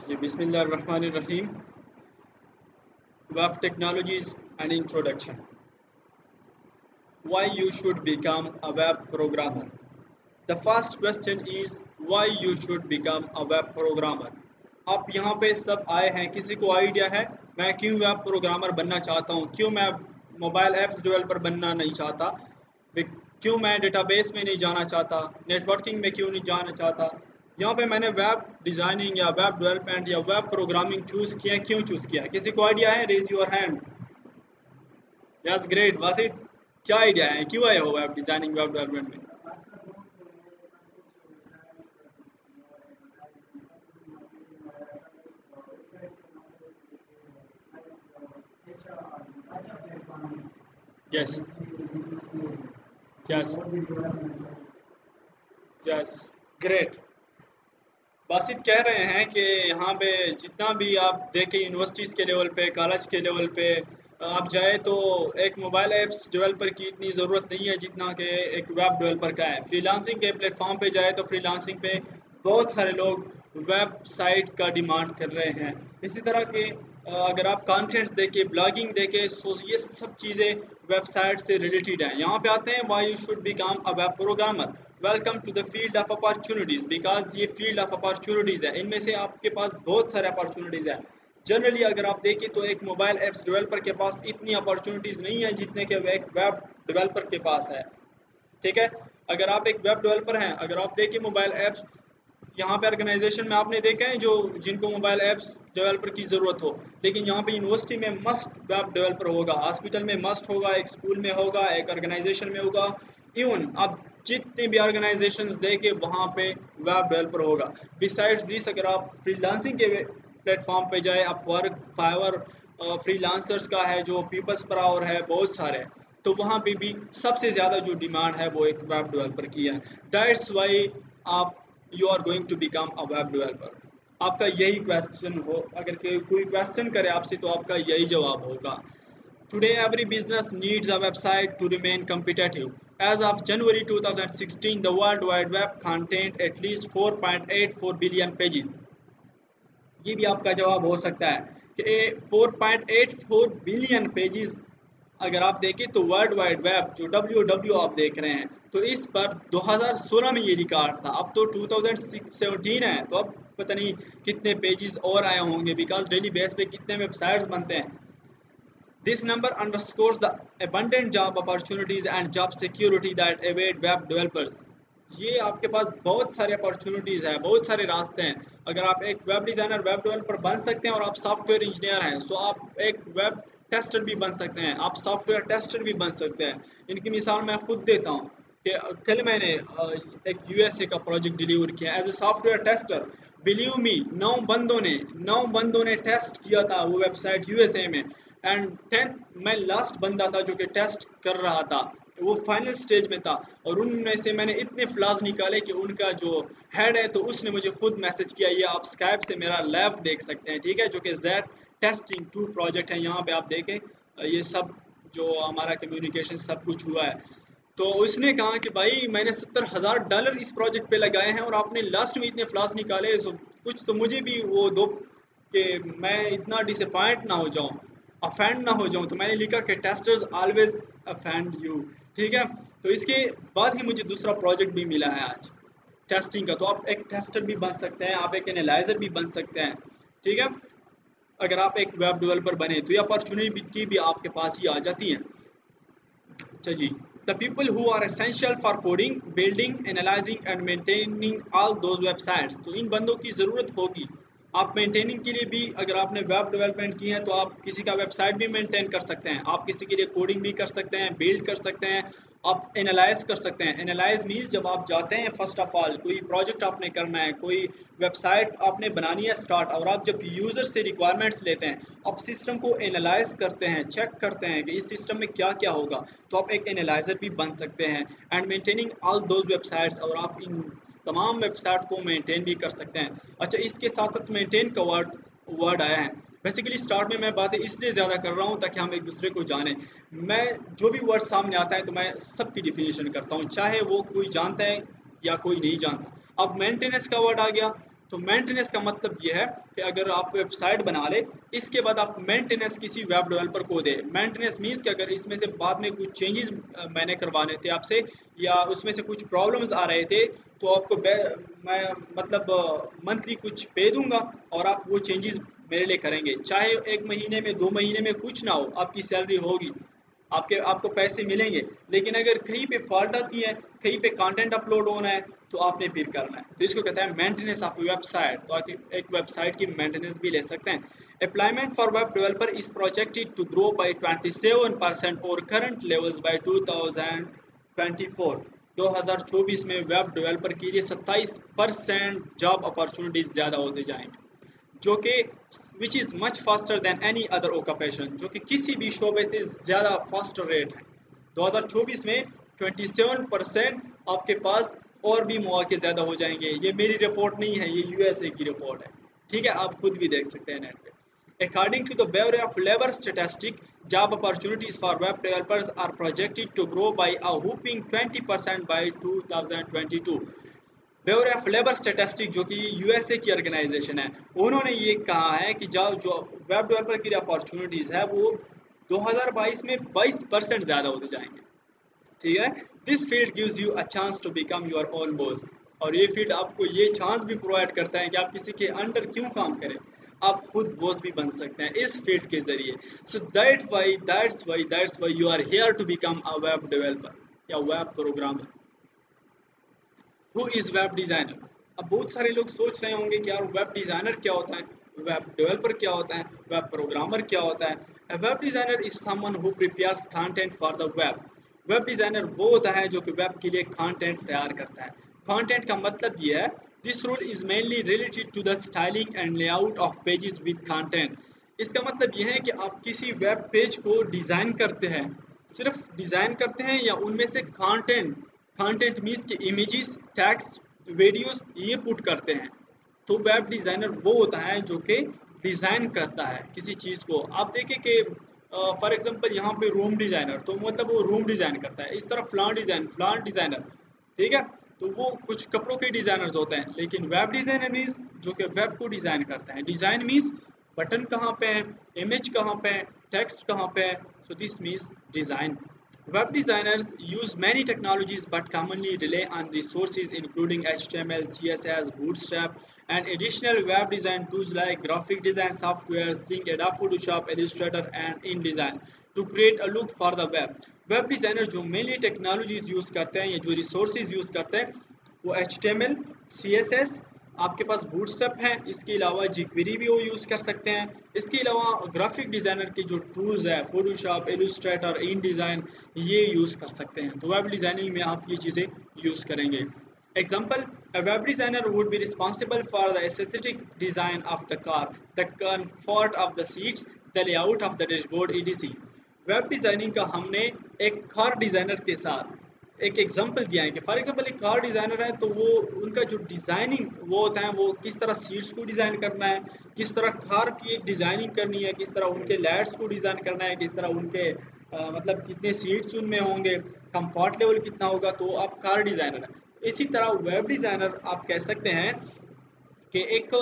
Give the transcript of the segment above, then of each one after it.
जी बिस्मिल्लाहिर्रहमानिर्रहीम। Web technologies and introduction. Why you should become a web programmer? The first question is why you should become a web programmer. आप यहाँ पे सब आए हैं, किसी को आइडिया है मैं क्यों वेब प्रोग्रामर बनना चाहता हूँ, क्यों मैं मोबाइल ऐप्स डेवलपर बनना नहीं चाहता, क्यों मैं डेटाबेस में नहीं जाना चाहता, नेटवर्किंग में क्यों नहीं जाना चाहता। यहाँ पे मैंने वेब डिज़ाइनिंग या वेब डेवलपमेंट या वेब प्रोग्रामिंग चूज़ किया, क्यों चूज़ किया, किसी को आइडिया है? Raise your hand. Yes great Wasid, क्या आइडिया है, क्यों आए हो वेब डिज़ाइनिंग वेब डेवलपमेंट में? Yes yes yes great. Basit कह रहे हैं कि यहाँ पे जितना भी आप देखें यूनिवर्सिटीज़ के लेवल पे, कॉलेज के लेवल पे आप जाए तो एक मोबाइल ऐप्स डेवलपर की इतनी ज़रूरत नहीं है जितना कि एक वेब डेवलपर का है। फ्रीलांसिंग के प्लेटफॉर्म पे जाए तो फ्रीलांसिंग पे बहुत सारे लोग वेबसाइट का डिमांड कर रहे हैं। इसी तरह के अगर आप कंटेंट्स देखें, ब्लॉगिंग देखें, सो ये सब चीज़ें वेबसाइट से रिलेटेड हैं। यहाँ पे आते हैं why you should become a web programmer. Welcome to the field of opportunities, because ये फील्ड ऑफ अपॉर्चुनिटीज़ है, इनमें से आपके पास बहुत सारे अपॉर्चुनिटीज़ हैं। जनरली अगर आप देखें तो एक मोबाइल ऐप्स डेवलपर के पास इतनी अपॉर्चुनिटीज़ नहीं है जितने के एक वेब डेवलपर के पास है। ठीक है, अगर आप एक वेब डेवलपर हैं, अगर आप देखें मोबाइल ऐप्स, यहाँ पे ऑर्गेनाइजेशन में आपने देखा है जो जिनको मोबाइल ऐप्स डेवलपर की ज़रूरत हो, लेकिन यहाँ पे यूनिवर्सिटी में मस्ट वेब डेवलपर होगा, हॉस्पिटल में मस्ट होगा, एक स्कूल में होगा, एक ऑर्गेनाइजेशन में होगा, इवन आप जितने भी ऑर्गेनाइजेशंस देखे वहाँ पे वेब डेवलपर होगा। बिसाइड्स दिस अगर आप फ्रीलांसिंग के प्लेटफॉर्म पे जाए, आप वर्क फाइवर फ्रीलांसर्स का है, जो पीपल्स पर आवर है, बहुत सारे, तो वहाँ पे भी सबसे ज़्यादा जो डिमांड है वो एक वेब डेवलपर की है। दैट्स वाई आप you are going to become a web developer. आपका यही क्वेश्चन हो, अगर कोई क्वेश्चन करे आपसे तो आपका यही जवाब होगा। Today, every business needs a website to remain competitive. As of January 2016, the World Wide Web contained at least 4.84 billion pages. ये भी आपका जवाब हो सकता है कि 4.84 बिलियन पेजेस अगर आप देखें तो वर्ल्ड वाइड वेब जो डब्ल्यू आप देख रहे हैं, तो इस पर 2016 में ये रिकॉर्ड था। अब तो 2017 है, तो अब पता नहीं कितने पेजेस और आए होंगे, बिकॉज डेली बेस पे कितने वेबसाइट्स बनते हैं। This number underscores the abundant job opportunities and job security that await web developers. ये आपके पास बहुत सारे अपॉर्चुनिटीज़ है, बहुत सारे रास्ते हैं। अगर आप एक वेब डिज़ाइनर वेब डेवलपर बन सकते हैं और आप सॉफ्टवेयर इंजीनियर हैं, सो आप एक वेब टेस्टर भी बन सकते हैं, आप सॉफ्टवेयर टेस्टर भी बन सकते हैं। इनकी मिसाल मैं खुद देता हूँ कि कल मैंने एक यूएसए का प्रोजेक्ट डिलीवर किया as a software tester. Believe me, 9 बंदों ने टेस्ट किया था वो वेबसाइट यूएसए में, एंड 10th मैं लास्ट बंदा था जो कि टेस्ट कर रहा था, वो फाइनल स्टेज में था। और उनमें से मैंने इतने फ्लॉज निकाले कि उनका जो हेड है तो उसने मुझे खुद मैसेज किया, ये आप स्काइप से मेरा लैब देख सकते हैं, ठीक है, जो कि जेड टेस्टिंग 2 प्रोजेक्ट है। यहाँ पे आप देखें ये सब जो हमारा कम्युनिकेशन सब कुछ हुआ है। तो उसने कहा कि भाई मैंने $70,000 इस प्रोजेक्ट पे लगाए हैं और आपने लास्ट में इतने फ्लॉस निकाले, तो कुछ तो मुझे भी वो दो कि मैं इतना डिसअपॉइंट ना हो जाऊं, अफेंड ना हो जाऊं। तो मैंने लिखा कि टेस्टर्स ऑलवेज अफेंड यू, ठीक है। तो इसके बाद ही मुझे दूसरा प्रोजेक्ट भी मिला है आज टेस्टिंग का। तो आप एक टेस्टर भी बन सकते हैं, आप एक एनालाइजर भी बन सकते हैं, ठीक है। अगर आप एक वेब डेवलपर बने तो ये अपॉर्चुनिटी भी आपके पास ही आ जाती है। अच्छा जी, the people who are essential for coding, building, analysing and maintaining all those websites. तो इन बंदों की ज़रूरत होगी। आप मेंटेनिंग के लिए भी, अगर आपने वेब डेवलपमेंट की है तो आप किसी का वेबसाइट भी मेंटेन कर सकते हैं, आप किसी के लिए कोडिंग भी कर सकते हैं, बिल्ड कर सकते हैं, आप एनालाइज कर सकते हैं। एनालाइज मीन्स जब आप जाते हैं, फर्स्ट ऑफ ऑल कोई प्रोजेक्ट आपने करना है, कोई वेबसाइट आपने बनानी है स्टार्ट, और आप जब यूज़र से रिक्वायरमेंट्स लेते हैं, आप सिस्टम को एनालाइज करते हैं, चेक करते हैं कि इस सिस्टम में क्या क्या होगा, तो आप एक एनालाइजर भी बन सकते हैं। And maintaining all those websites, और आप इन तमाम वेबसाइट को मेंटेन भी कर सकते हैं। अच्छा, इसके साथ साथ मेंटेन का वर्ड आया है। बेसिकली स्टार्ट में मैं बातें इसलिए ज़्यादा कर रहा हूँ ताकि हम एक दूसरे को जानें। मैं जो भी वर्ड सामने आता है तो मैं सबकी डिफिनेशन करता हूँ, चाहे वो कोई जानता है या कोई नहीं जानता। अब मेंटेनेंस का वर्ड आ गया तो मेंटेनेंस का मतलब ये है कि अगर आप वेबसाइट बना ले, इसके बाद आप मेंटेनेंस किसी वेब डेवलपर को दे। मेंटेनेंस मीन्स कि अगर इसमें से बाद में कुछ चेंजेस मैंने करवाने थे आपसे, या उसमें से कुछ प्रॉब्लम्स आ रहे थे, तो आपको मैं मतलब मंथली कुछ पे दूंगा और आप वो चेंजेस मेरे लिए करेंगे। चाहे 1 महीने में 2 महीने में कुछ ना हो, आपकी सैलरी होगी, आपको पैसे मिलेंगे। लेकिन अगर कहीं पे फॉल्ट आती है, कहीं पे कंटेंट अपलोड होना है, तो आपने फिर करना है। तो इसको कहते हैं मेंटेनेंस ऑफ वेबसाइट। तो आप एक वेबसाइट की मेंटेनेंस भी ले सकते हैं। Employment for web developer is projected to grow by 27% और करंट लेवल्स बाय 2024। 2024 में वेब डेवलपर के लिए 27% जॉब अपॉर्चुनिटीज ज़्यादा होते जाएंगे, जो कि which is much faster than any other occupation, जो कि किसी भी शोबे से ज़्यादा फास्टर रेट है। 2024 में 27% आपके पास और भी मौके ज़्यादा हो जाएंगे। ये मेरी रिपोर्ट नहीं है, ये यूएसए की रिपोर्ट है, ठीक है, आप खुद भी देख सकते हैं नेट पे। According to the Bureau of Labor Statistics, job opportunities for web developers are projected to grow by a whopping 20% by 2022। Bureau of labour statistic, जो कि यूएसए की ऑर्गेनाइजेशन है, उन्होंने ये कहा है कि जो वेब डेवलपर की अपॉर्चुनिटीज़ है वो 2022 में 22% ज़्यादा होते जाएंगे, ठीक है। This field gives you a chance to become your own boss. और ये फील्ड आपको ये चांस भी प्रोवाइड करता है कि आप किसी के अंडर क्यों काम करें, आप खुद बॉस भी बन सकते हैं इस फील्ड के ज़रिए। So that's why you are here to become a web developer या web programmer. Who is web designer? अब बहुत सारे लोग सोच रहे होंगे कि यार वेब डिज़ाइनर क्या होता है, वेब डेवलपर क्या होता है, वेब प्रोग्रामर क्या होता है। A web designer is someone who prepares content for the web। Web designer वो होता है जो कि वेब के लिए कंटेंट तैयार करता है। कंटेंट का मतलब ये है, this role is mainly related to the styling and layout of pages with content. इसका मतलब ये है कि आप किसी वेब पेज को डिज़ाइन करते हैं, सिर्फ डिज़ाइन करते हैं, या उनमें से कंटेंट, कंटेंट मीन्स कि इमेजेस, टेक्स्ट, वीडियोस ये पुट करते हैं। तो वेब डिज़ाइनर वो होता है जो कि डिज़ाइन करता है किसी चीज़ को। आप देखें कि फॉर एग्जांपल यहाँ पे रूम डिज़ाइनर, तो मतलब वो रूम डिज़ाइन करता है। इस तरह फ्लान डिज़ाइनर, ठीक है, तो वो कुछ कपड़ों के डिज़ाइनर्स होते हैं। लेकिन वेब डिज़ाइनर मीन्स जो कि वेब को डिज़ाइन करता है। डिज़ाइन मीन्स बटन कहाँ पे है, इमेज कहाँ पे है, टेक्स्ट कहाँ पे है, so this means design. Web designers use many technologies but commonly rely on resources including HTML, CSS, Bootstrap, and additional web design tools like graphic design softwares, think Adobe Photoshop, Illustrator, and InDesign to create a look for the web। Web designer जो mainly technologies use करते हैं या जो resources use करते हैं वो HTML, CSS, आपके पास bootstrap है, इसके अलावा jQuery भी वो यूज़ कर सकते हैं। इसके अलावा ग्राफिक डिज़ाइनर के जो टूल्स है, फोटोशॉप, इलस्ट्रेटर, इन डिज़ाइन, ये यूज़ कर सकते हैं। तो वेब डिज़ाइनिंग में आप ये चीज़ें यूज़ करेंगे। Example, a web designer would be responsible for the aesthetic design of the car, the comfort of the seats, the layout of the dashboard, etc। Web designing का हमने एक कार डिज़ाइनर के साथ एक एग्जांपल दिया है कि फॉर एग्जांपल एक कार डिज़ाइनर है, तो वो उनका जो डिज़ाइनिंग वो होता है, वो किस तरह सीट्स को डिज़ाइन करना है, किस तरह कार की एक डिज़ाइनिंग करनी है, किस तरह उनके लाइट्स को डिज़ाइन करना है, किस तरह उनके मतलब कितने सीट्स उनमें होंगे, कंफर्ट लेवल कितना होगा, तो आप कार डिज़ाइनर है। इसी तरह वेब डिज़ाइनर आप कह सकते हैं कि एक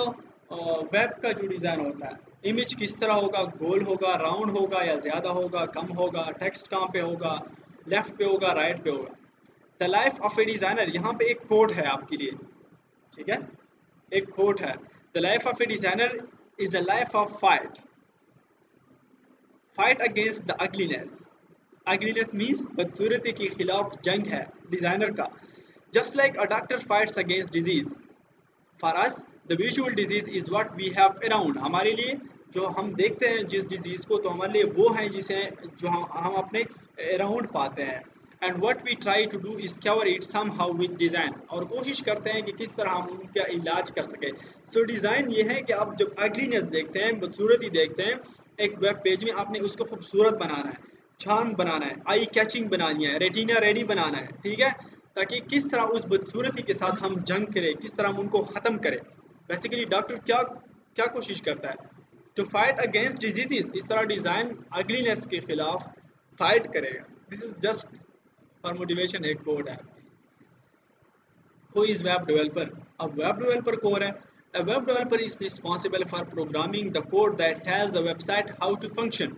वेब का जो डिज़ाइन होता है, इमेज किस तरह होगा, गोल होगा, राउंड होगा या ज़्यादा होगा, कम होगा, टेक्स्ट कहाँ पे होगा, लेफ्ट पे होगा, राइट पे होगा। The life of a designer, यहाँ पे एक कोड है आपके लिए, ठीक है, एक कोड है। The life of a designer is a life of fight, fight against the ugliness. Ugliness means बदसूरती के खिलाफ जंग है डिज़ाइनर का। Just like a doctor fights against disease, for us the visual disease is what we have around. हमारे लिए जो हम देखते हैं जिस डिजीज़ को, तो हमारे लिए वो है जिसे जो हम अपने अराउंड पाते हैं। And what we try to do is cure it somehow with design, और कोशिश करते हैं कि किस तरह हम उनका इलाज कर सकें। सो डिज़ाइन ये है कि आप जब अगलीनेस देखते हैं, बदसूरती देखते हैं एक वेब पेज में, आपने उसको खूबसूरत बनाना है, छान बनाना है, आई कैचिंग बनानी है, रेटिना रेडी बनाना है, ठीक है, ताकि किस तरह उस बदसूरती के साथ हम जंग करें, किस तरह हम उनको ख़त्म करें। बेसिकली डॉक्टर क्या क्या कोशिश करता है, टू फाइट अगेंस्ट डिजीज़। इस तरह डिज़ाइन अगलीनेस के खिलाफ फाइट करेगा। This is just for motivation, एक कोड है। Who is web developer? अब वेब डेवलपर कौन है? A web developer is responsible for programming the code that tells the website how to function.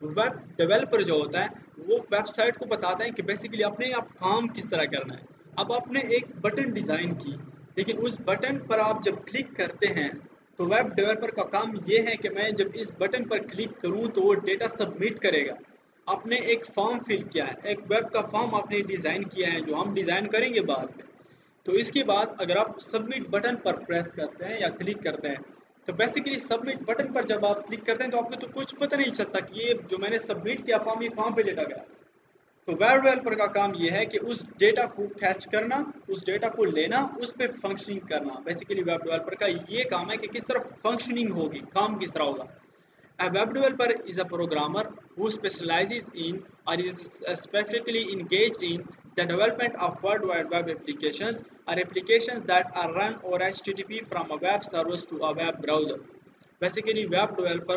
Web developer जो होता है वो वेबसाइट को बताता है कि बेसिकली अपने आप काम किस तरह करना है। अब आपने एक बटन डिज़ाइन की, लेकिन उस बटन पर आप जब क्लिक करते हैं तो वेब डेवलपर का काम ये है कि मैं जब इस बटन पर क्लिक करूं तो वो डेटा सबमिट करेगा। आपने एक फॉर्म फिल किया है, एक वेब का फॉर्म आपने डिज़ाइन किया है जो हम डिज़ाइन करेंगे बाद में। तो इसके बाद अगर आप सबमिट बटन पर प्रेस करते हैं या क्लिक करते हैं तो बेसिकली सबमिट बटन पर जब आप क्लिक करते हैं तो आपको तो कुछ पता नहीं चलता कि ये जो मैंने सबमिट किया फॉर्म ये कहाँ पे डेटा गया। तो वेब डेवलपर का काम ये है कि उस डेटा को कैच करना, उस डेटा को लेना, उस पर फंक्शनिंग करना। बेसिकली वेब डेवलपर का ये काम है कि किस तरह फंक्शनिंग होगी, काम किस तरह होगा। A web developer is a programmer who specializes in or is specifically engaged in the development of World Wide Web applications or applications that are run over HTTP from a web service to a web browser. Basically, web developer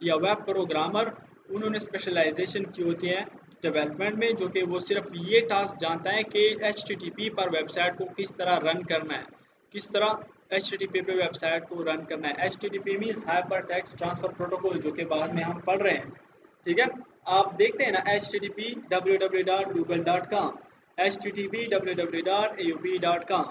या web programmer उन्होंने specialization की होती है development में, जो कि वो सिर्फ ये टास्क जानता है कि HTTP पर वेबसाइट को किस तरह रन करना है, किस तरह HTTP पे वेबसाइट को रन करना है। HTTP means hyper text transfer protocol, जो कि बाद में हम पढ़ रहे हैं। ठीक है, आप देखते हैं ना HTTP www.google.com, HTTP www.aub.com।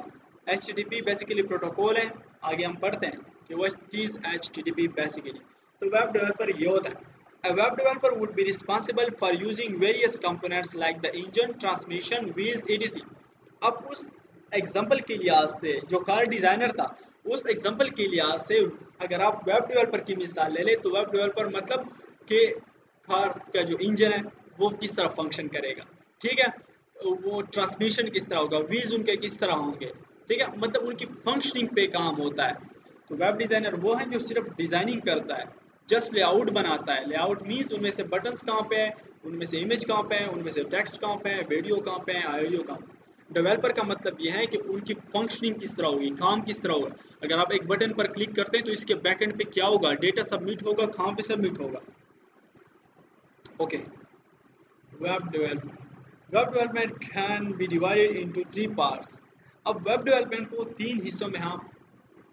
HTTP basically protocol है। आगे हम पढ़ते हैं कि व्हाट इज HTTP बेसिकली। तो वेब डेवलपर ये होता है। A web developer would be responsible for using various components like the engine, transmission, wheels, etc. अब उस एग्जाम्पल के लिहाज से जो कार डिज़ाइनर था, उस एग्जाम्पल के लिहाज से अगर आप वेब डेवलपर की मिसाल ले लें तो वेब डेवलपर मतलब कि कार का जो इंजन है वो किस तरह फंक्शन करेगा, ठीक है, वो ट्रांसमिशन किस तरह होगा, व्हील्स उनके किस तरह होंगे, ठीक है, मतलब उनकी फंक्शनिंग पे काम होता है। तो वेब डिज़ाइनर वो है जो सिर्फ डिज़ाइनिंग करता है, जस्ट लेआउट बनाता है। लेआउट मीन्स उनमें से बटन्स कहाँ पे हैं, उनमें से इमेज कहाँ पे है, उनमें से टेक्स्ट कहाँ पे है, वीडियो कहाँ पे है, ऑडियो कहाँ पे। डेवलपर का मतलब यह है कि उनकी फंक्शनिंग किस तरह होगी, काम किस तरह होगा। अगर आप एक बटन पर क्लिक करते हैं तो इसके बैकएंड पे क्या होगा, डेटा सबमिट होगा, कहाँ पे सबमिट होगा। Okay, web development. Web development can be divided into 3 parts. अब वेब डेवलपमेंट को 3 हिस्सों में हम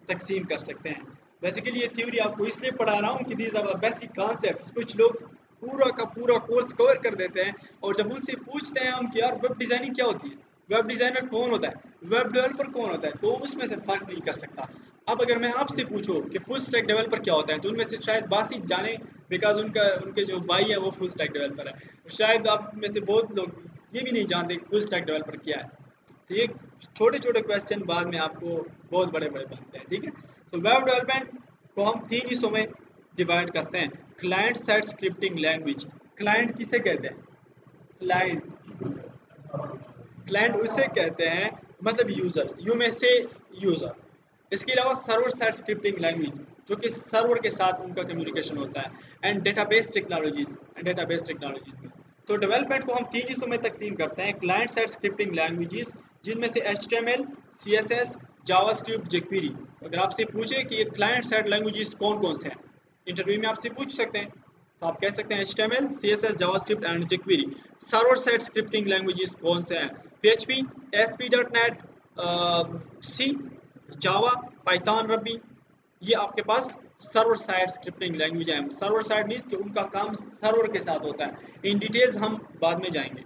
तकसीम कर सकते हैं। बेसिकली ये थ्योरी आपको इसलिए पढ़ा रहा हूँ कि दीज आर बेसिक कॉन्सेप्ट्स। कुछ लोग पूरा का पूरा कोर्स कवर कर देते हैं और जब उनसे पूछते हैं हम कि यार वेब डिज़ाइनिंग क्या होती है, वेब डिज़ाइनर कौन होता है, वेब डेवलपर कौन होता है, तो उसमें से फ़र्क नहीं कर सकता। अब अगर मैं आपसे पूछूं कि फुल स्टैक डेवलपर क्या होता है तो उनमें से शायद बासित जाने, बिकॉज उनके जो भाई है वो फुल स्टैक डेवलपर है। शायद आप में से बहुत लोग ये भी नहीं जानते कि फुल स्टैक डेवलपर क्या है। तो ये छोटे छोटे क्वेश्चन बाद में आपको बहुत बड़े बड़े बनते हैं, ठीक है। तो वेब डेवलपमेंट को हम 3 हिस्सों में डिवाइड करते हैं। Client side scripting language. Client किसे कहते हैं, क्लाइंट, क्लाइंट उसे कहते हैं मतलब यूज़र, यू में से यूज़र। इसके अलावा सर्वर साइड स्क्रिप्टिंग लैंग्वेज, जो कि सर्वर के साथ उनका कम्युनिकेशन होता है। एंड डेटाबेस टेक्नोलॉजीज, में तो डेवलपमेंट को हम 3 हिस्सों में तकसीम करते हैं। क्लाइंट साइड स्क्रिप्टिंग लैंग्वेजेस, जिनमें से HTML, CSS, जावास्क्रिप्ट, jQuery। अगर आपसे पूछे कि ये क्लाइंट साइड लैंग्वेजेस कौन कौन से हैं, इंटरव्यू में आपसे पूछ सकते हैं, तो आप कह सकते हैं HTML, CSS, JavaScript and jQuery। Server side scripting languages कौन से हैं, PHP, ASP.NET, C, जावा, पाइथन, रबी। ये आपके पास सर्वर साइड स्क्रिप्टिंग लैंग्वेज है। सर्वर साइड मीन्स कि उनका काम सर्वर के साथ होता है। इन डिटेल्स हम बाद में जाएंगे।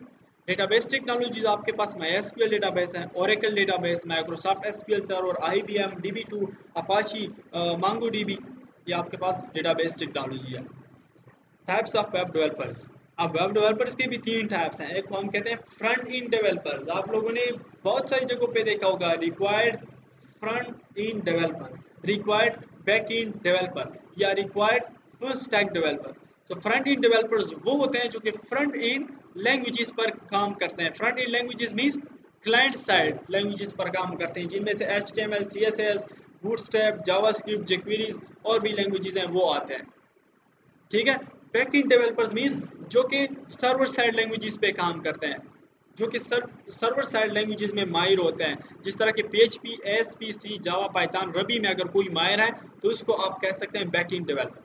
डेटाबेस टेक्नोलॉजीज आपके पास MySQL डेटाबेस है, Oracle database, Microsoft SQL server, IBM DB2, Apache, MongoDB। ये आपके पास डेटाबेस टेक्नोलॉजी है। Types of web developers. अब वेब डेवलपर्स के भी 3 टाइप्स हैं। एक को हम कहते हैं फ्रंट इन डेवलपर्स। आप लोगों ने बहुत सारी जगहों पे देखा होगा, required front in developer, required back in developer या रिक्वायर्ड फुल स्टैक डेवलपर। तो फ्रंट इन डेवलपर्स वो होते हैं जो कि फ्रंट इन लैंग्वेजेस पर काम करते हैं। Front in languages means client side languages पर काम करते हैं, जिनमें से HTML, CSS, bootstrap, JavaScript, jQuery और भी लैंग्वेजेस हैं वो आते हैं, ठीक है। बैक इन डेवलपर्स मीन्स जो कि सर्वर साइड लैंग्वेजेस पे काम करते हैं, जो कि सर्वर साइड लैंग्वेजेस में माहिर होते हैं, जिस तरह के PHP, ASP, C, जावा, पाइथन, रबी में अगर कोई माहिर है तो उसको आप कह सकते हैं back in developer.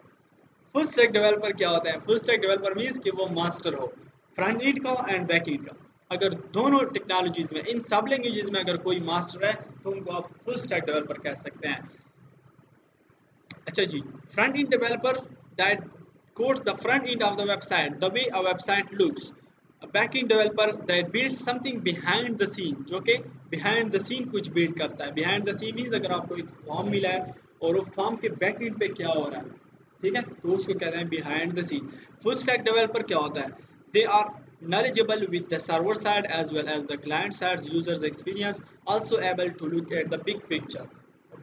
Full stack developer क्या होता है, फुल स्टैक डेवलपर मीन्स कि वो मास्टर हो फ्रंट एंड का एंड बैक एंड का। अगर दोनों टेक्नोलॉजीज में, इन सब लैंग्वेजेस में अगर कोई मास्टर है तो उनको आप फुल स्टैक डेवलपर कह सकते हैं। अच्छा जी, front end developer that codes the front end of the website, the way a website looks. A back end developer that builds something behind the scene, जो कि behind the scene कुछ build करता है. Behind the scene means अगर आपको एक form मिला है और वो फॉर्म के बैक एंड पे क्या हो रहा है, ठीक है, तो उसको कहते हैं behind the scene. Full stack developer क्या होता है? They are knowledgeable with the server side as well as the client side users experience, also able to look at the big picture.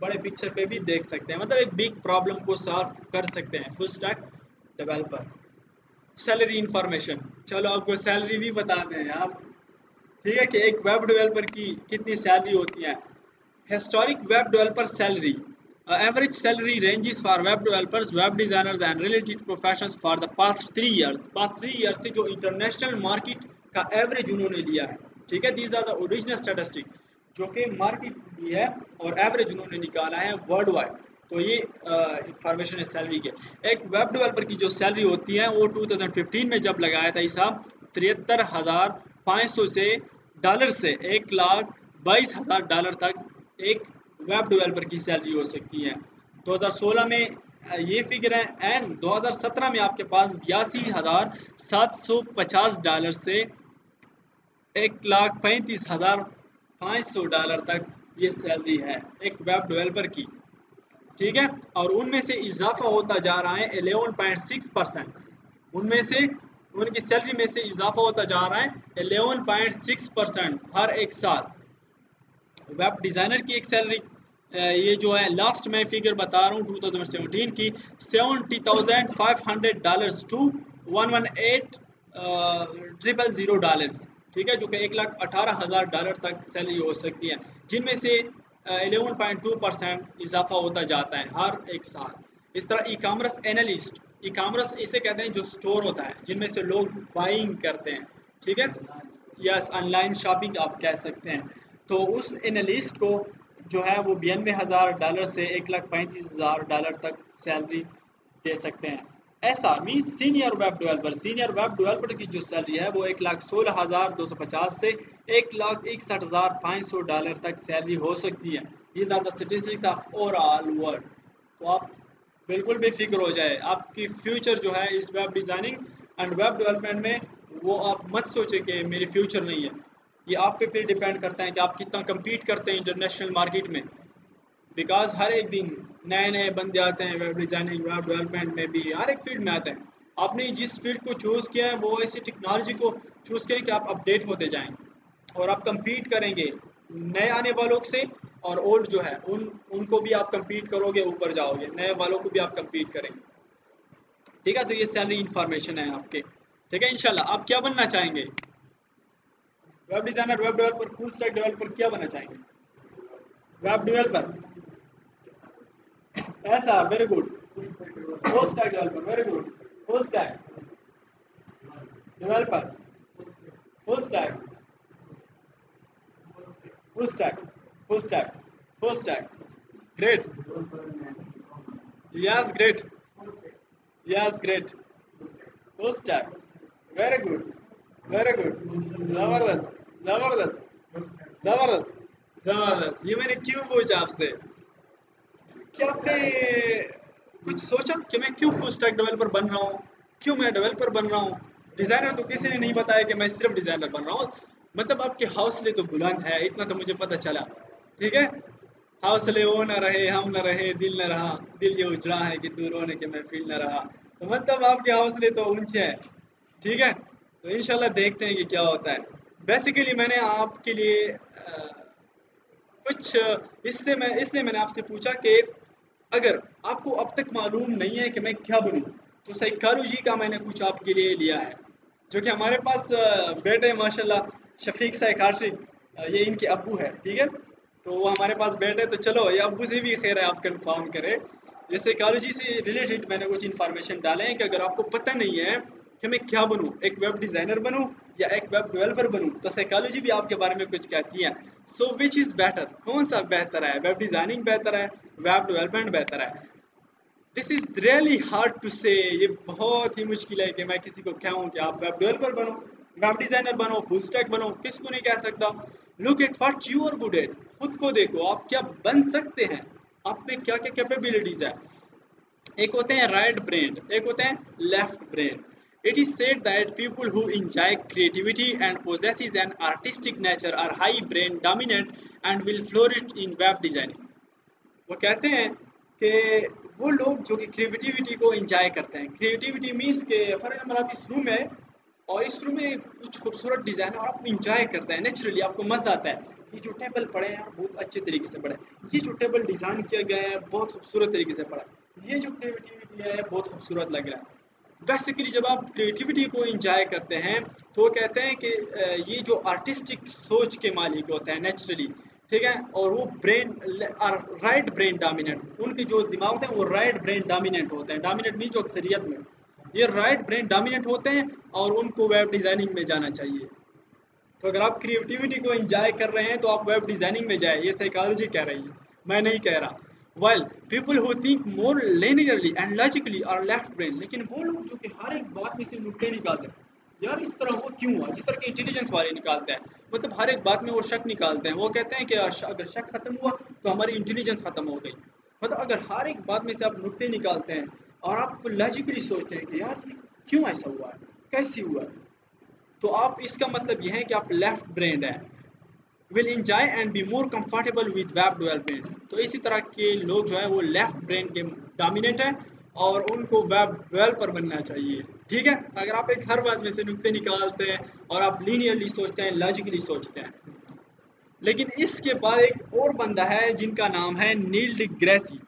बड़े पिक्चर पे भी देख सकते हैं, मतलब एक बिग प्रॉब्लम को सॉल्व कर सकते हैं full stack developer. Salary information, चलो आपको सैलरी भी बताते हैं यार, ठीक है, कि एक वेब डेवलपर की कितनी सैलरी होती है. Historic web developer salary, average salary ranges for web developers, web designers and related professions for the past 3 years. Past 3 years से जो इंटरनेशनल मार्केट का एवरेज उन्होंने लिया है, ठीक है, these are the original statistic, जो कि मार्केट भी है और एवरेज उन्होंने निकाला है वर्ल्ड वाइड. तो ये इंफॉर्मेशन है सैलरी के. एक वेब डेवलपर की जो सैलरी होती है वो 2015 में जब लगाया था हिसाब, 73,500 से डॉलर से $1,22,000 तक एक वेब डेवलपर की सैलरी हो सकती है. 2016 में ये फिगर है, एंड 2017 में आपके पास $82,750 से $1,35,500 तक ये सैलरी है एक वेब डेवलपर की, ठीक है. और उनमें से इजाफा होता जा रहा है 11.6%, उनमें से उनकी सैलरी में से इजाफा होता जा रहा है 11.6% हर एक साल. वेब डिज़ाइनर की एक सैलरी, ये जो है लास्ट मैं फिगर बता रहा हूँ 2017 की, $70,500 टू $118,000, ठीक है, जो कि $1,18,000 तक सैलरी हो सकती है, जिनमें से 11.2% इजाफा होता जाता है हर एक साल. इस तरह e commerce analyst, e commerce इसे कहते हैं जो स्टोर होता है जिनमें से लोग बाइंग करते हैं, ठीक है, यस, ऑनलाइन शॉपिंग आप कह सकते हैं. तो उस एनालिस्ट को जो है वो $92,000 से $1,35,000 तक सैलरी दे सकते हैं. ऐसा means senior web developer, senior web developer की जो सैलरी है वो $1,16,250 से $1,61,500 तक सैलरी हो सकती है. ये ज़्यादा स्टेटिस्टिक्स ऑफ ओवरऑल वर्ल्ड. तो आप बिल्कुल भी फिक्र हो जाए, आपकी फ्यूचर जो है इस web designing and web development में, वो आप मत सोचे कि मेरी फ्यूचर नहीं है. ये आप पे फिर डिपेंड करता है कि आप कितना कम्पीट करते हैं इंटरनेशनल मार्केट में, बिकॉज हर एक दिन नए नए बंदे आते हैं वेब डिज़ाइनिंग वेब डेवलपमेंट में भी, हर एक फील्ड में आते हैं. आपने जिस फील्ड को चूज़ किया है वो ऐसी टेक्नोलॉजी को चूज़ किया कि आप अपडेट होते जाएं और आप कम्पीट करेंगे नए आने वालों से, और ओल्ड जो है उनको भी आप कम्पीट करोगे, ऊपर जाओगे, नए वालों को भी आप कम्पीट करेंगे, ठीक है. तो ये सैलरी इंफॉर्मेशन है आपके, ठीक है. इंशाल्लाह आप क्या बनना चाहेंगे? Web designer, web developer, full stack developer, क्या बनना चाहेंगे? वेब डेवलपर, ऐसा, very good. Full stack developer, very good. Full stack developer, full stack, full stack, full stack, full stack, great, yes great, yes great, full stack, very good, very good, जबरदस्त, जबरदस्त, जबरदस्त, जबरदस्त. ये मैंने क्यों पूछा आपसे, क्या आपने कुछ सोचा कि मैं क्यों फुल स्टैक डेवलपर बन रहा हूँ, क्यों मैं डेवलपर बन रहा हूँ? डिज़ाइनर तो किसी ने नहीं बताया कि मैं सिर्फ डिज़ाइनर बन रहा हूँ. मतलब आपके हौसले तो बुलंद है, इतना तो मुझे पता चला, ठीक है. हौसले वो न रहे, हम न रहे, दिल न रहा, दिल ये उजड़ा है कि तू रोने के मैं फील न रहा. तो मतलब आपके हौसले तो ऊंचे हैं, ठीक है. तो इंशाल्लाह देखते हैं कि क्या होता है. बेसिकली मैंने आपके लिए कुछ इसलिए मैंने आपसे पूछा कि अगर आपको अब तक मालूम नहीं है कि मैं क्या बनूं, तो साइकोलॉजी का मैंने कुछ आपके लिए लिया है, जो कि हमारे पास बेटे माशाल्लाह शफीक साइकाट्री, ये इनके अब्बू है, ठीक है. तो वो हमारे पास बैठे, तो चलो ये अब्बू से भी खैर है आप कंफर्म करें. ये साइकोलॉजी से रिलेटेड मैंने कुछ इन्फॉर्मेशन डाले हैं कि अगर आपको पता नहीं है कि मैं क्या बनूं, एक वेब डिज़ाइनर बनूं या एक वेब डेवलपर बनूं, तो साइकोलॉजी भी आपके बारे में कुछ कहती है. सो विच इज़ बेटर, कौन सा बेहतर है, वेब डिज़ाइनिंग बेहतर है, वेब डेवलपमेंट बेहतर है? This is really hard to say. ये बहुत ही मुश्किल है कि मैं किसी को कहूँ कि आप वेब डेवलपर बनो, वेब डिज़ाइनर बनो, फुल स्टैक बनो, किसी को नहीं कह सकता. Look at what you are good at, खुद को देखो आप क्या बन सकते हैं, आप में क्या क्या कैपेबिलिटीज़ है. एक होते हैं राइट ब्रेन, एक होते हैं left brain. It is said that people who enjoy creativity and possesses an artistic nature are high brain dominant and will flourish in web designing. वो कहते हैं कि वो लोग जो कि क्रिएटिविटी को एंजॉय करते हैं, क्रिएटिविटी मीन्स के फॉर एग्जाम्पल आप इस रूम में और इस रूम में कुछ खूबसूरत डिज़ाइन और आप इंजॉय करते हैं, नेचुरली आपको मज़ा आता है। ये जो टेबल पड़े हैं बहुत अच्छे तरीके से पड़े, ये जो टेबल डिज़ाइन किया गया है बहुत खूबसूरत तरीके से पड़ा, ये जो क्रिएटिविटी है बहुत खूबसूरत लग रहा है। बेसिकली जब आप क्रिएटिविटी को इंजॉय करते हैं तो वो कहते हैं कि ये जो आर्टिस्टिक सोच के मालिक होते हैं नेचुरली, ठीक है, और वो ब्रेन राइट ब्रेन डोमिनेंट, उनके जो दिमाग होते हैं वो राइट ब्रेन डोमिनेंट होते हैं। डोमिनेंट मीन जो अक्सरियत में ये राइट ब्रेन डोमिनेंट होते हैं और उनको वेब डिज़ाइनिंग में जाना चाहिए। तो अगर आप क्रिएटिविटी को एंजॉय कर रहे हैं तो आप वेब डिज़ाइनिंग में जाए, ये साइकोलॉजी कह रही है, मैं नहीं कह रहा। Well people who think more linearly and logically are left brain, लेकिन वो लोग जो कि हर एक बात में से नुक्ते निकालते हैं, यार इस तरह वो क्यों हुआ, जिस तरह के इंटेलिजेंस वाले निकालते हैं, मतलब हर एक बात में वो शक निकालते हैं। वो कहते हैं कि अगर शक खत्म हुआ तो हमारी इंटेलिजेंस खत्म हो गई। मतलब अगर हर एक बात में से आप नुक्ते निकालते हैं और आप लॉजिकली सोचते हैं कि यार क्यों ऐसा हुआ है, कैसे हुआ है, तो आप इसका मतलब यह है कि आप लेफ्ट ब्रेन है। Will enjoy and be more comfortable with web development. तो इसी तरह के लोग जो है वो लेफ्ट ब्रेन के डोमिनेट है और उनको वेब डेवलपर बनना चाहिए। ठीक है, अगर आप एक हर बात में से नुक्ते निकालते हैं और आप लीनियरली सोचते हैं, लॉजिकली सोचते हैं। लेकिन इसके बाद एक और बंदा है जिनका नाम है Neil deGrasse,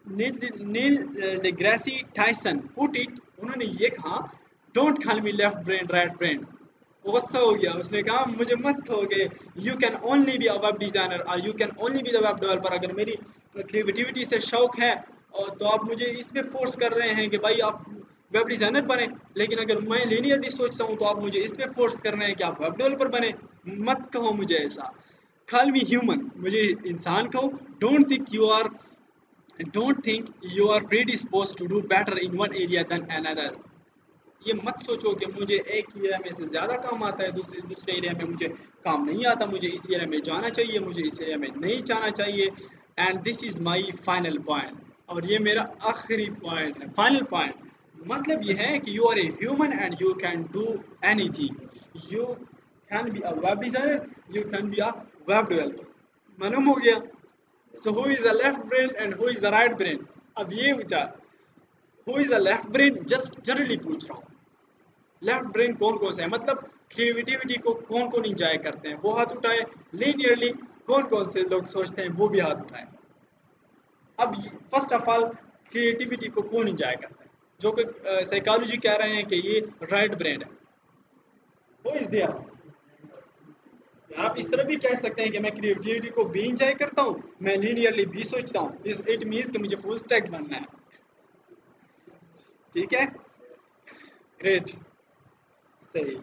Neil deGrasse Tyson put it, उन्होंने ये कहा don't call me left brain right brain. वो गुस्सा हो गया, उसने कहा मुझे मत कहोगे, you can only be a web designer और you can only be the web developer. अगर मेरी क्रिएटिविटी से शौक है और तो आप मुझे इसमें फोर्स कर रहे हैं कि भाई आप वेब डिज़ाइनर बने, लेकिन अगर मैं लीनियरली सोचता हूँ तो आप मुझे इसमें फोर्स कर रहे हैं कि आप वेब डेवलपर बने। मत कहो मुझे ऐसा, कॉल मी ह्यूमन, मुझे इंसान कहो। Don't think you are predisposed to do better in one area than another। ये मत सोचो कि मुझे एक एरिया में से ज़्यादा काम आता है, दूसरे एरिया में मुझे काम नहीं आता, मुझे इस एरिया में जाना चाहिए, मुझे इस एरिया में नहीं जाना चाहिए। And this is my final point, और ये मेरा आखिरी पॉइंट है, फाइनल पॉइंट। मतलब ये है कि you are a human and you can do anything. You can be a web designer, you can be a web developer. मालूम हो गया। So who is a left brain and who is a right brain. अब ये विचार, who is a left brain just generally पूछ रहा हूँ, left brain कौन कौन सा है, मतलब क्रिएटिविटी को कौन कौन इंजॉय करते हैं वो हाथ उठाए, लीनियरली कौन कौन से लोग सोचते हैं वो भी हाथ उठाए। अब फर्स्ट ऑफ ऑल क्रिएटिविटी को कौन इंजॉय करता है, जो कि साइकोलॉजी कह रहे हैं कि ये राइट ब्रेन है। वो इज दिया यार, आप इस तरह भी कह सकते हैं कि मैं क्रिएटिविटी को भी इंजॉय करता हूँ, मैं लीनियरली भी सोचता हूँ, इट मीन्स कि मुझे फुल स्टैक बनना है। ठीक है, ग्रेट, सही।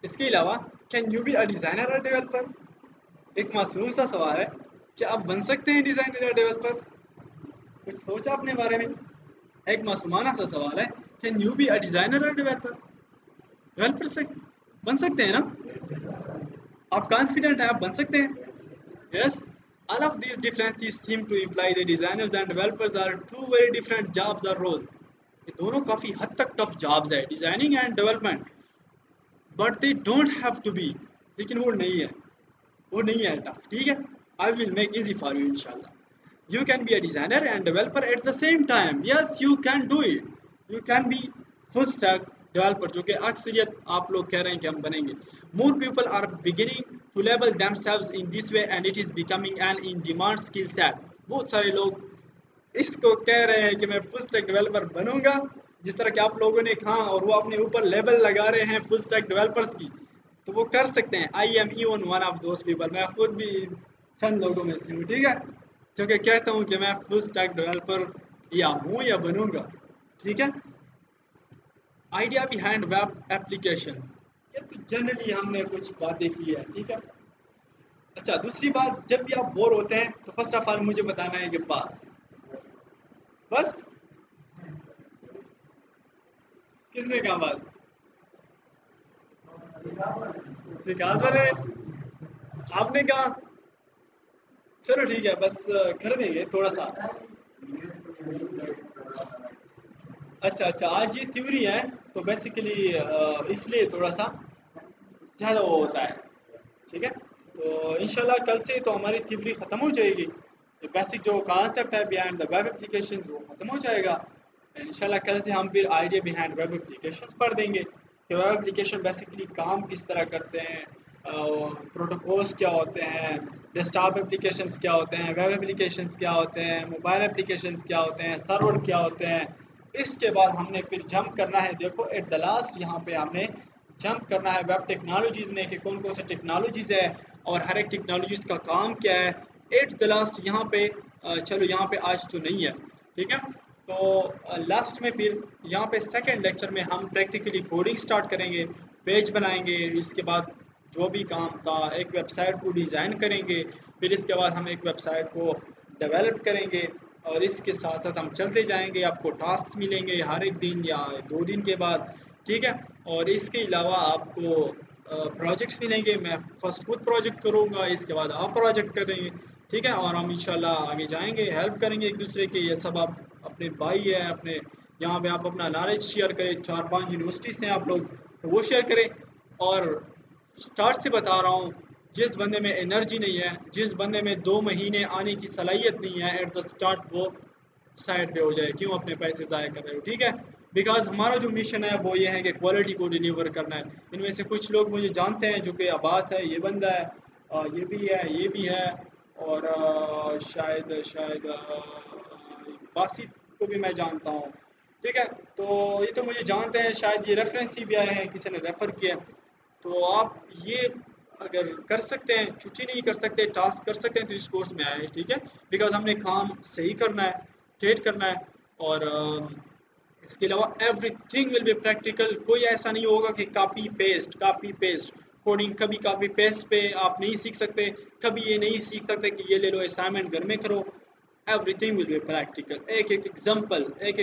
इसके अलावा can you B a designer और डेवलपर, एक मासूम सा सवाल है, क्या आप बन सकते हैं डिज़ाइनर या डेवलपर? कुछ सोचा अपने बारे में? एक मासूमाना सा सवाल है, can you B a designer और डेवलपर? डेवलपर से बन सकते हैं ना? आप कॉन्फिडेंट हैं आप बन सकते हैं? Yes. All of these differences seem to imply that designers and developers are two very different jobs or roles। ये दोनों काफ़ी हद तक टफ जॉब्स है, designing and development, but they don't have to be, लेकिन वो नहीं है, वो नहीं है टफ। ठीक है, I will make easy for you इंशाल्लाह। You can be a designer and developer at the same time, yes you can do it. You can be full stack developer, जो कि अक्सरियत आप लोग कह रहे हैं कि हम बनेंगे। More people are beginning to label themselves in this way and it is becoming an in demand skill set. बहुत सारे लोग इसको कह रहे हैं कि मैं फुल स्टैक डेवलपर बनूंगा, जिस तरह कि आप लोगों ने कहा, और वो अपने ऊपर लेबल लगा रहे हैं फुल स्टैक डेवलपर्स की, तो वो कर सकते हैं। I am even one of those people, मैं खुद भी चंद लोगों में से हूँ। ठीक है, जो कि कहता हूँ कि मैं फुल स्टैक डेवलपर या हूँ या बनूंगा। ठीक है, आइडिया बिहाइंड वेब एप्लीकेशंस, ये तो जनरली हमने कुछ बातें की है। ठीक है, अच्छा दूसरी बात, जब भी आप बोर होते हैं तो फर्स्ट ऑफ ऑल मुझे बताना है कि बस बस किसने कहा बस? विकास वाले, आपने कहा? चलो ठीक है, बस कर देंगे थोड़ा सा। अच्छा अच्छा, आज ये थ्योरी है, तो बेसिकली इसलिए थोड़ा सा ज़्यादा वो होता है। ठीक है, तो इंशाल्लाह कल से तो हमारी थ्योरी ख़त्म हो जाएगी, जो बेसिक जो कॉन्सेप्ट है बिहाइंड द वेब एप्लीकेशन वो ख़त्म हो जाएगा। इंशाल्लाह कल से हम फिर आइडिया बिहाइंड वेब एप्लीकेशन पढ़ देंगे कि वेब एप्लीकेशन बेसिकली काम किस तरह करते हैं, प्रोटोकॉल्स क्या होते हैं, डेस्कटॉप एप्लीकेशंस क्या होते हैं, वेब एप्लीकेशंस क्या होते हैं, मोबाइल एप्लीकेशंस क्या होते हैं, सर्वर क्या होते हैं। इसके बाद हमने फिर जंप करना है, देखो एट द लास्ट यहाँ पे हमने जंप करना है वेब टेक्नोलॉजीज़ में कि कौन कौन सी टेक्नोलॉजीज़ है और हर एक टेक्नोलॉजीज़ का काम क्या है। एट द लास्ट यहाँ पे चलो यहाँ पे आज तो नहीं है, ठीक है, तो लास्ट में फिर यहाँ पे सेकंड लेक्चर में हम प्रैक्टिकली कोडिंग स्टार्ट करेंगे, पेज बनाएंगे, इसके बाद जो भी काम था एक वेबसाइट को डिज़ाइन करेंगे, फिर इसके बाद हम एक वेबसाइट को डेवलप करेंगे और इसके साथ साथ हम चलते जाएंगे, आपको टास्क मिलेंगे हर एक दिन या 2 दिन के बाद, ठीक है। और इसके अलावा आपको प्रोजेक्ट्स मिलेंगे, मैं फर्स्ट खुद प्रोजेक्ट करूँगा, इसके बाद आप प्रोजेक्ट करेंगे, ठीक है, और हम इंशाल्लाह आगे जाएंगे, हेल्प करेंगे एक दूसरे के। ये सब आप अपने भाई है अपने, यहाँ पे आप अपना नॉलेज शेयर करें, 4-5 यूनिवर्सिटीज़ हैं आप लोग, तो वो शेयर करें। और स्टार्ट से बता रहा हूँ, जिस बंदे में एनर्जी नहीं है, जिस बंदे में 2 महीने आने की सलाहियत नहीं है, एट द स्टार्ट वो साइड पे हो जाए, क्यों अपने पैसे ज़ाय कर रहे हो, ठीक है। बिकॉज हमारा जो मिशन है वो ये है कि क्वालिटी को डिलीवर करना है। इनमें से कुछ लोग मुझे जानते हैं, जो कि अब्बास है, ये बंदा है, ये भी है, ये भी है, और शायद शायद बासित को भी मैं जानता हूँ, ठीक है। तो ये तो मुझे जानते हैं, शायद ये रेफरेंस ही भी आए हैं, किसी ने रेफ़र किया। तो आप ये अगर कर सकते हैं, छुट्टी नहीं कर सकते, टास्क कर सकते हैं, तो इस कोर्स में आए, ठीक है। बिकॉज हमने काम सही करना है, ट्रेड करना है, और इसके अलावा एवरीथिंग विल बी प्रैक्टिकल। कोई ऐसा नहीं होगा कि कॉपी पेस्ट कोडिंग, कभी कॉपी पेस्ट पे आप नहीं सीख सकते, कभी ये नहीं सीख सकते कि ये ले लो असाइनमेंट घर में करो। एवरीथिंग विल बी प्रैक्टिकल, एक एक एग्जांपल, एक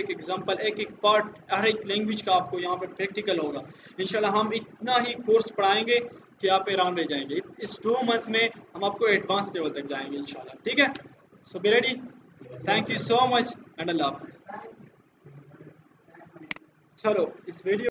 एक पार्ट, हर एक लैंग्वेज का आपको यहाँ पे प्रैक्टिकल होगा। इंशाल्लाह हम इतना ही कोर्स पढ़ाएंगे कि आप हैरान रह जाएंगे। इस 2 मंथ्स में हम आपको एडवांस लेवल तक जाएंगे इंशाल्लाह, ठीक है। So be ready, thank you so much and अल्लाह हाफिज़। चलो इस वीडियो